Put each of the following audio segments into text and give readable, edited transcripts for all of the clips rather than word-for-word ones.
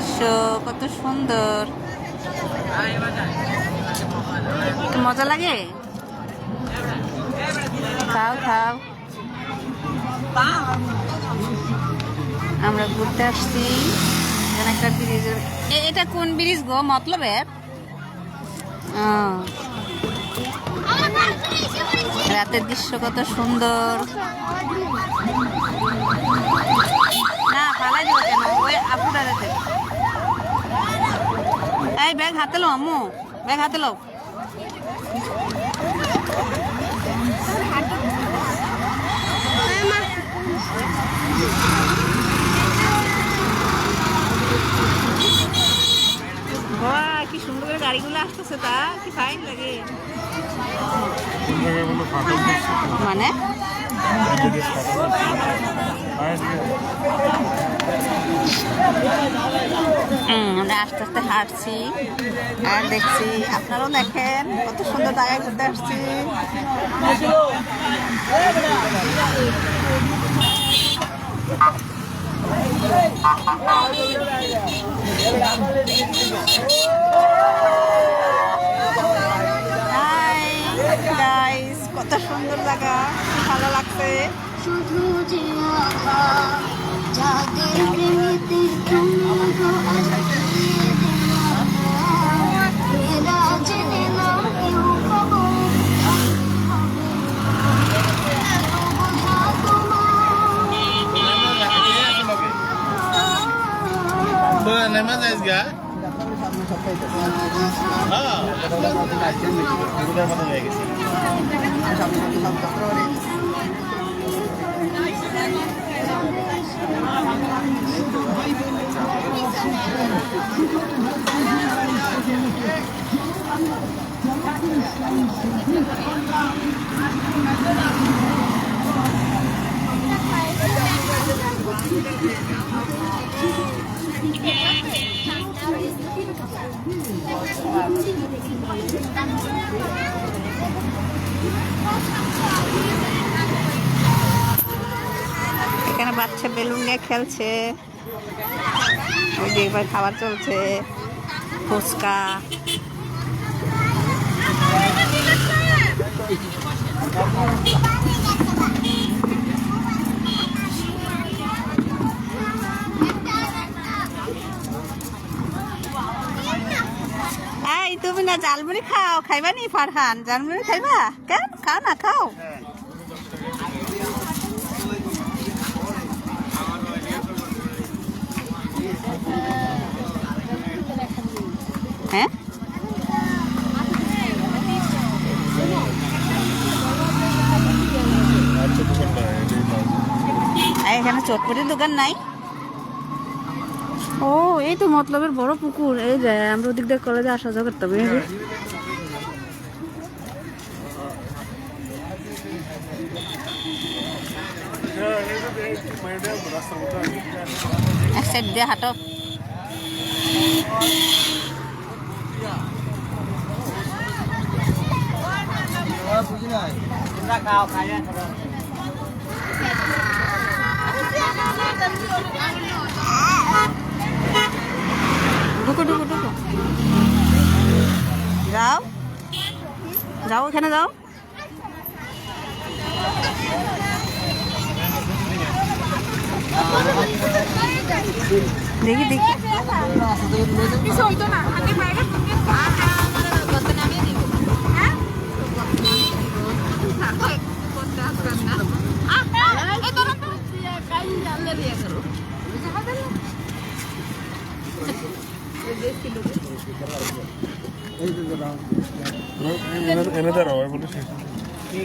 দৃশ্য কত সুন্দর, মজা লাগে। খাও খাও, আমরা ঘুরতে আসছি একটা ব্রিজের। এটা কোন ব্রিজ গো, মতলবের? রাতের দৃশ্য কত সুন্দর। না ফালাই দিব কেন, ওই আপুরা রাতে। এই ব্যাগ হাতে লো আম্মু, ব্যাগ হাতে লো। কি সুন্দর করে গাড়িগুলো আসতেছে, তা কি ফাইন লাগে। মানে আমরা আস্তে আস্তে হাঁটছি আর দেখছি, আপনারাও দেখেন কত সুন্দর জায়গায় ঘুরতে আসছি। গাইস কত সুন্দর জায়গা, ভালো লাগছে। শুধু যে যাদের প্রেমেতে এখানে বাচ্চা বেলুন নিয়ে খেলছে, ওই যে এবার খাবার চলছে, ফুচকা। এই তুমি না জালমুড়ি খাও, খাইবা নি ফারহান? জালমুড়ি খাইবা? কেন খাও না, খাও। হ্যাঁ এখানে চটপটির দোকান নাই? ও এই তো মতলবের বড় পুকুর, এই যে আমরা ওদিক দিয়ে কলেজে আসা যাওয়া করতে হবে। এক সাইড দিয়ে হাঁটো। ঢুকো ঢুকো ঢুকো, যাও যাও, এখানে যাও। দেখি দেখি,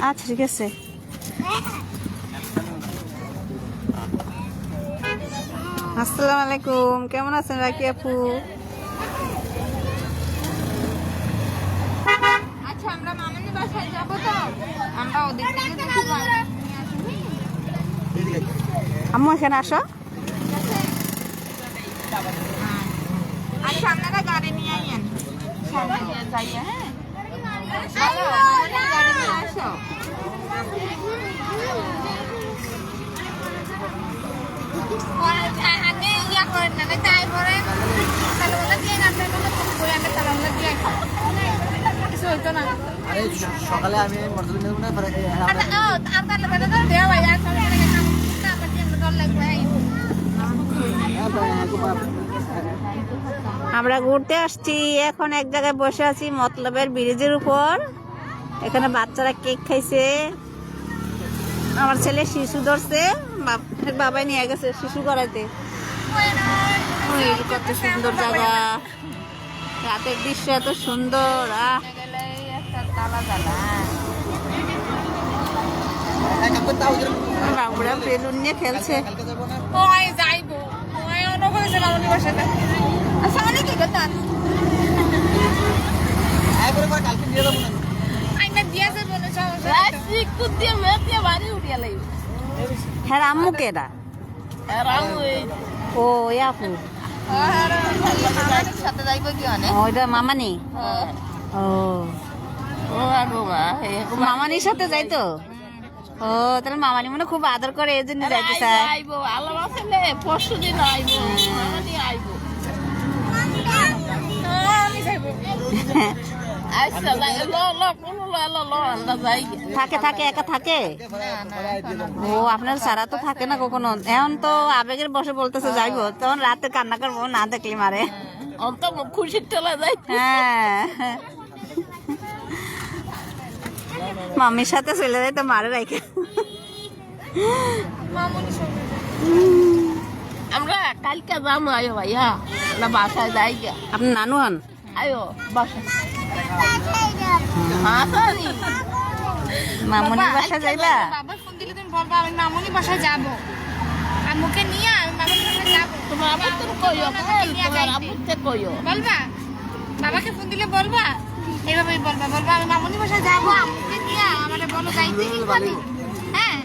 আচ্ছা ঠিক আছে। আসসালামু আলাইকুম, কেমন আছেন রাকি আপু? আচ্ছা আমরা মামাদের বাসায় যাবো, তো আমরা ওদের থেকে আম্মু এখানে আসো। আচ্ছা আপনারা গাড়ি নিয়ে আইয়েন, যাইয়া হ্যাঁ, গাড়ি নিয়ে আসো। আগে ইয়া করেন না তাই করেন তালা দিয়ে না আপনার মতো করে আমি তালা দিয়ে কিছু হইতো না আরে সকালে আমি মর্তবে নেব না পরে আর তাহলে বেটা তো দেওয়া হয় আর সবাই এখানে কাম করতে আবার দিয়ে ডর লাগবে আমরা ঘুরতে আসছি, এখন এক জায়গায় বসে আছি মতলবের ব্রিজের উপর। এখানে বাচ্চারা কেক খাইছে, আমার ছেলে শিশু ধরছে, বাবাই নিয়ে গেছে শিশু করাইতে। ওই কত সুন্দর জায়গা, রাতের দৃশ্য এত সুন্দর। বাবুরা বেলুন নিয়ে খেলছে। ওই যাইবো ওই অন্য করেছে মামনি বাসাতে আচ্ছা অনেক কি করতাম কালকে দিয়ে দেবো না আইনা দিয়া যাবো না হ্যাঁ আম্মু কেডা? ও ওই আপু, সাথে যাইবো কি অনেক ওইটা মামানি। ও মামানির সাথে যাইতো। ও তাহলে মামানি মনে খুব আদর করে, এই জন্য যাইতে চায়। থাকে থাকে একা থাকে। ও আপনার সারা তো থাকে না কখনো। এখন তো আবেগের বসে বলতেছে যাইবো, তখন রাতে কান্না করবো না দেখলি মারে। খুশির টেলা যাই হ্যাঁ মামির সাথে চলে যাই তো মারে রাখে। আমরা কালকে যাবো আয়ো ভাইয়া না বাসায় যাই গা আপনার নানু হন? আয়ো বাসায় আসানি মামুনির বাসা যাইবা? বাবা ফোন দিলে তুমি বলবা আমি মামুনি বাসায় যাবো, আম্মুকে নিয়ে আমি মামুনি বাসায় যাবো। তোমার আবার তুমি কইও তোমার আব্বুতে কইও বলবা বাবাকে ফোন দিলে বলবা এইভাবেই বলবা, বলবা আমি মামুনি বাসায় যাবো, আম্মুকে নিয়ে আমারে বলো যাইতে কি খাবি। হ্যাঁ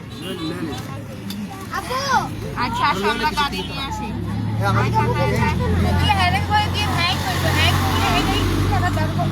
আপু আচ্ছা আসো আমরা গাড়ি নিয়ে আসি। হেরে করে দিয়ে হ্যাঁ করবো, হ্যাঁ করলে এই টাকা ধরবো।